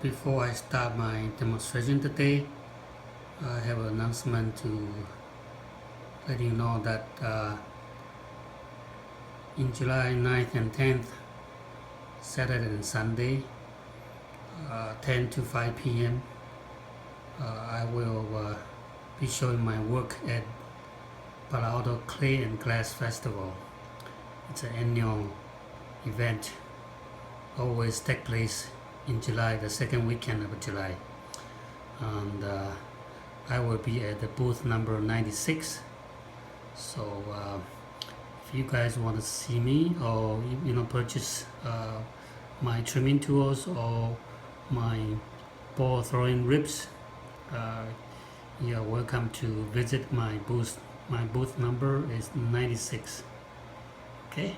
Before I start my demonstration today, I have an announcement to let you know that in July 9th and 10th, Saturday and Sunday, 10 to 5 p.m., I will be showing my work at Palo Alto Clay and Glass Festival. It's an annual event, always take place in July, the second weekend of July. And I will be at the booth number 96. So if you guys want to see me or purchase my trimming tools or my ball throwing ribs, you're welcome to visit my booth. My booth number is 96. Okay.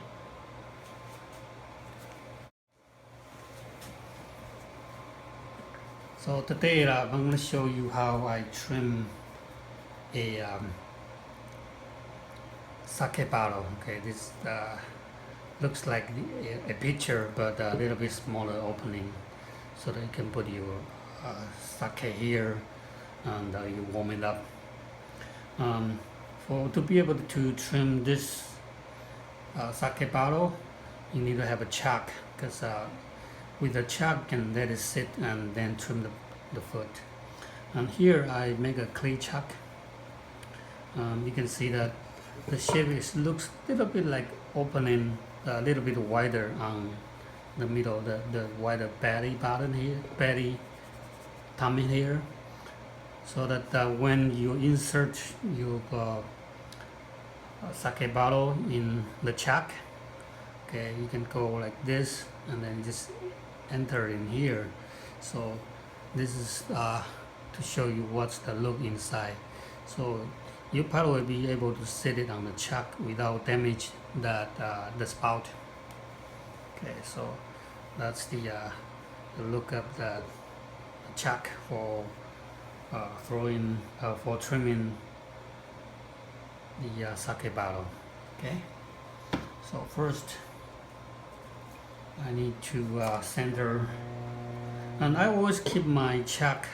So today I'm going to show you how I trim a sake bottle. Okay, this looks like a pitcher, but a little bit smaller opening, so that you can put your sake here and you warm it up. To be able to trim this sake bottle, you need to have a chuck, because with the chuck you can let it sit and then trim the foot. And here I make a clay chuck. You can see that the shape looks a little bit like opening a little bit wider on the middle, the wider belly button here, belly tummy here, so that when you insert your sake bottle in the chuck, okay, you can go like this and then just enter in here. So this is to show you what's the look inside. So you probably will be able to set it on the chuck without damage that the spout. Okay, so that's the look of the chuck for for trimming the sake bottle. Okay, so first I need to center, and I always keep my chuck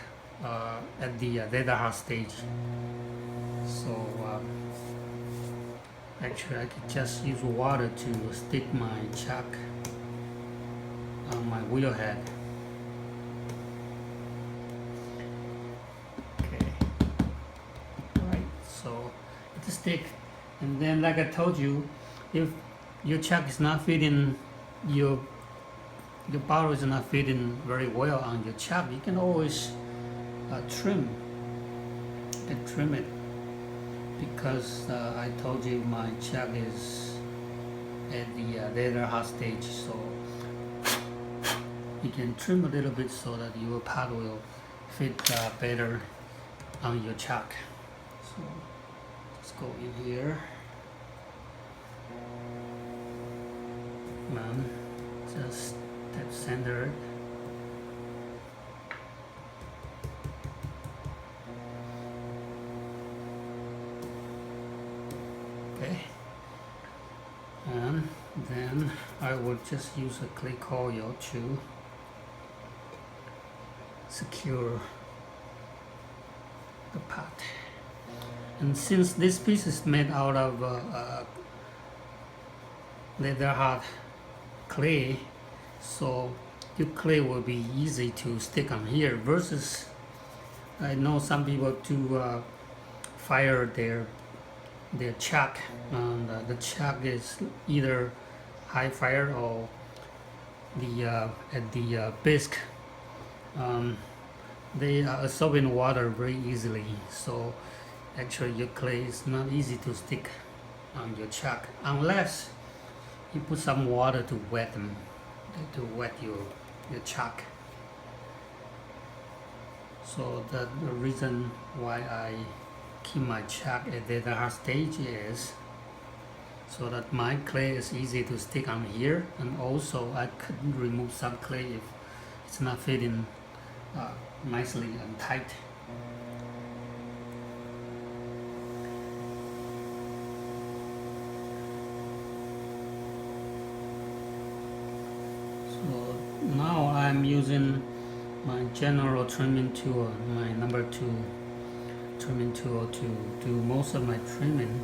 at the leather hard stage. So actually I could just use water to stick my chuck on my wheel head. Okay, right, so it's a stick, and then like I told you, if your chuck is not fitting, your bottle is not fitting very well on your chuck, you can always trim it, because I told you my chuck is at the leather hard stage, so you can trim a little bit so that your pot will fit better on your chuck. So let's go in here, and just tap center. Okay, and then I will just use a clay coil to secure the pot. And since this piece is made out of leather hard clay, so your clay will be easy to stick on here, versus I know some people do fire their chuck, and the chuck is either high fire or the at the bisque, they are absorbing water very easily, so actually your clay is not easy to stick on your chuck unless you put some water to wet them, to wet your chuck. So the reason why I keep my chuck at the hard stage is so that my clay is easy to stick on here, and also I could remove some clay if it's not fitting nicely and tight. So now I'm using my general trimming tool, my number 2 trimming tool to do most of my trimming.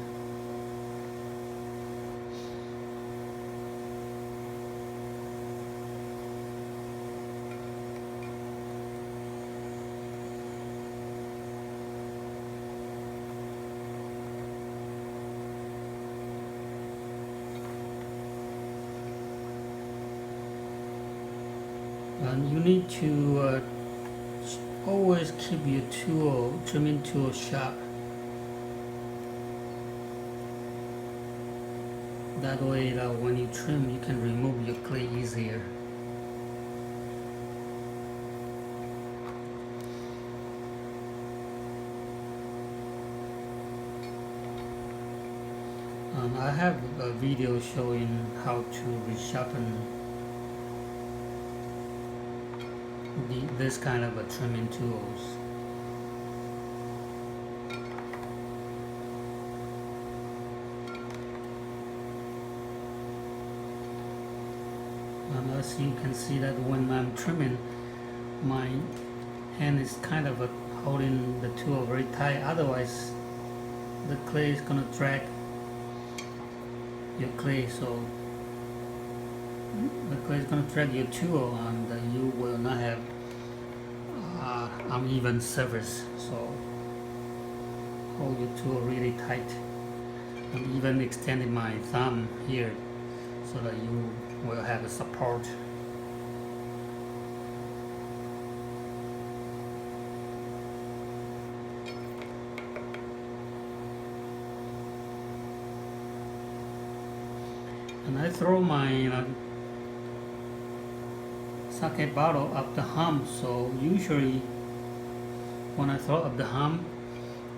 And you need to always keep your trimming tool sharp. That way that when you trim, you can remove your clay easier. I have a video showing how to resharpen this kind of trimming tools. And as you can see that when I'm trimming, my hand is kind of holding the tool very tight, otherwise the clay is gonna drag your clay, so the clay is going to drag your tool and you will not have uneven surface. So hold your tool really tight. I'm even extending my thumb here so that you will have a support. And I throw my sake bottle up the hump, so usually when I throw up the hump,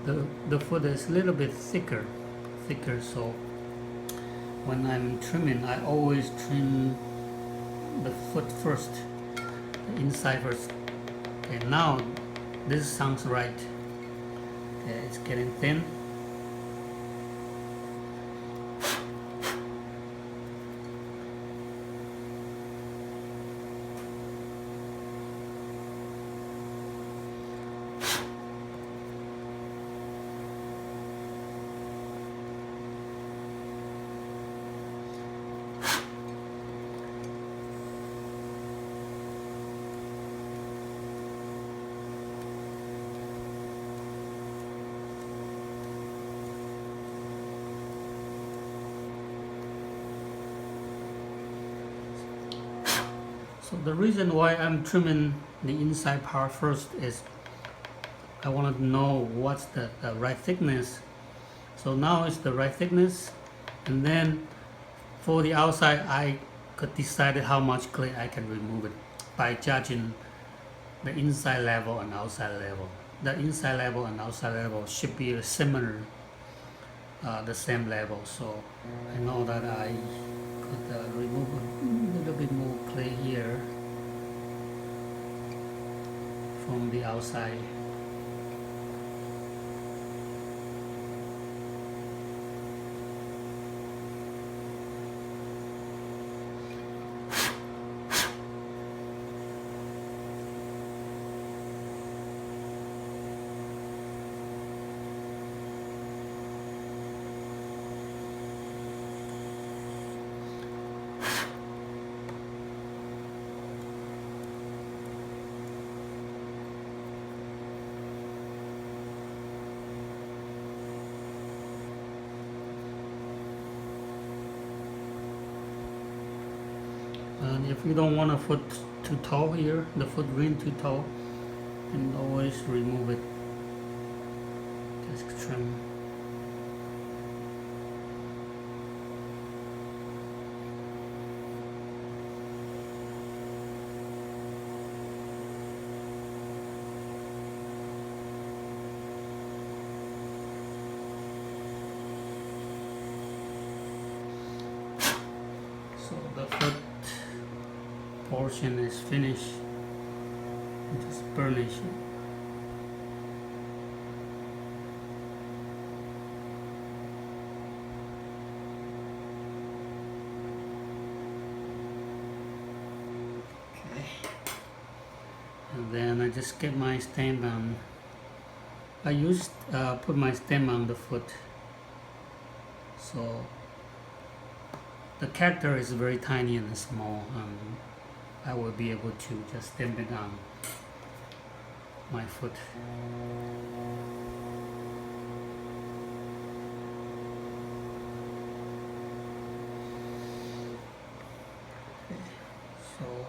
the foot is a little bit thicker, so when I'm trimming, I always trim the foot first, the inside first. Okay, now this sounds right. Okay, it's getting thin. So the reason why I'm trimming the inside part first is I want to know what's the right thickness. So now it's the right thickness, and then for the outside I could decide how much clay I can remove it by judging the inside level and outside level. The inside level and outside level should be similar, the same level. So I know that I could remove a little bit more clay here from the outside. And if you don't want a foot too tall here, the foot ring too tall, you can always remove it. Just trim. So the foot portion is finished. Just burnish it. Okay. and then I just get my stem on. I used put my stem on the foot, so the character is very tiny and small. I will be able to just stamp it on my foot. So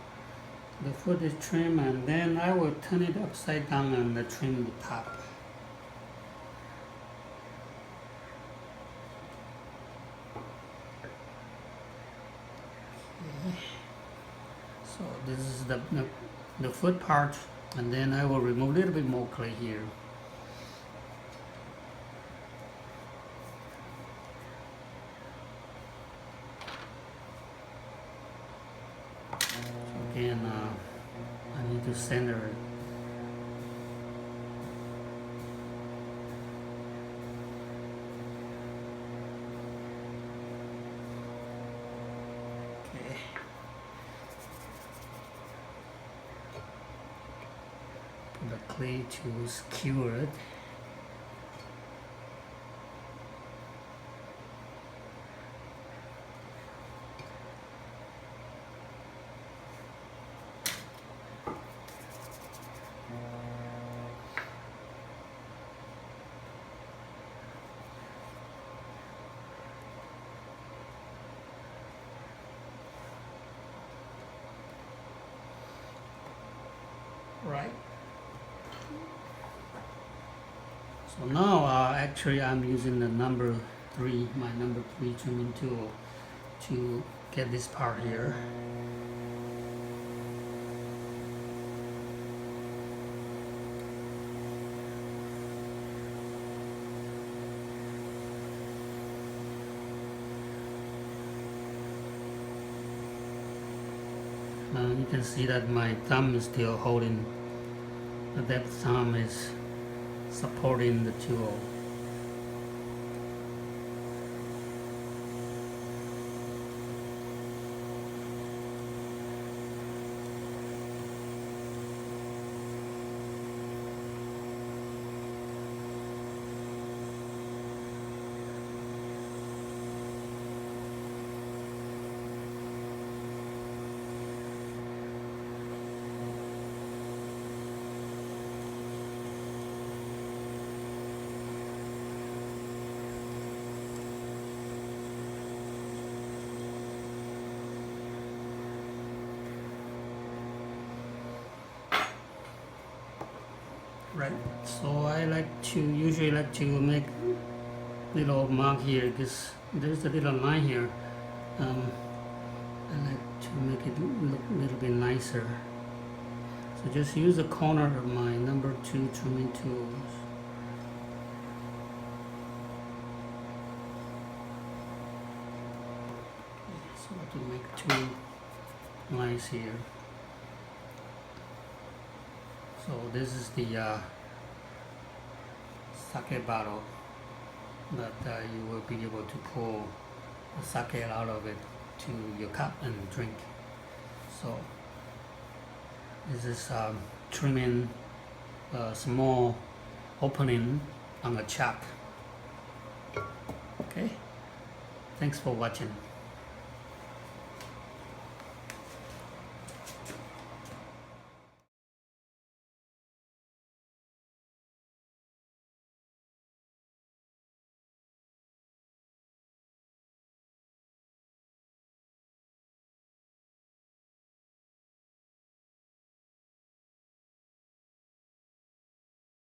the foot is trimmed, and then I will turn it upside down and trim the top. Okay. So this is the foot part, and then I will remove a little bit more clay here. Again, I need to center it. Okay. Put the clay to skewer it. Right. So now actually I'm using the number 3, my number 3 trimming tool to get this part here. You can see that my thumb is still holding, that thumb is supporting the tool. Right, so I usually like to make little mark here because there's a little line here. I like to make it look a little bit nicer. So just use the corner of my number 2 trimming tools. So to make 2 lines here. So this is the sake bottle that you will be able to pour the sake out of it to your cup and drink. So this is trimming a small opening on a chop. Okay, thanks for watching.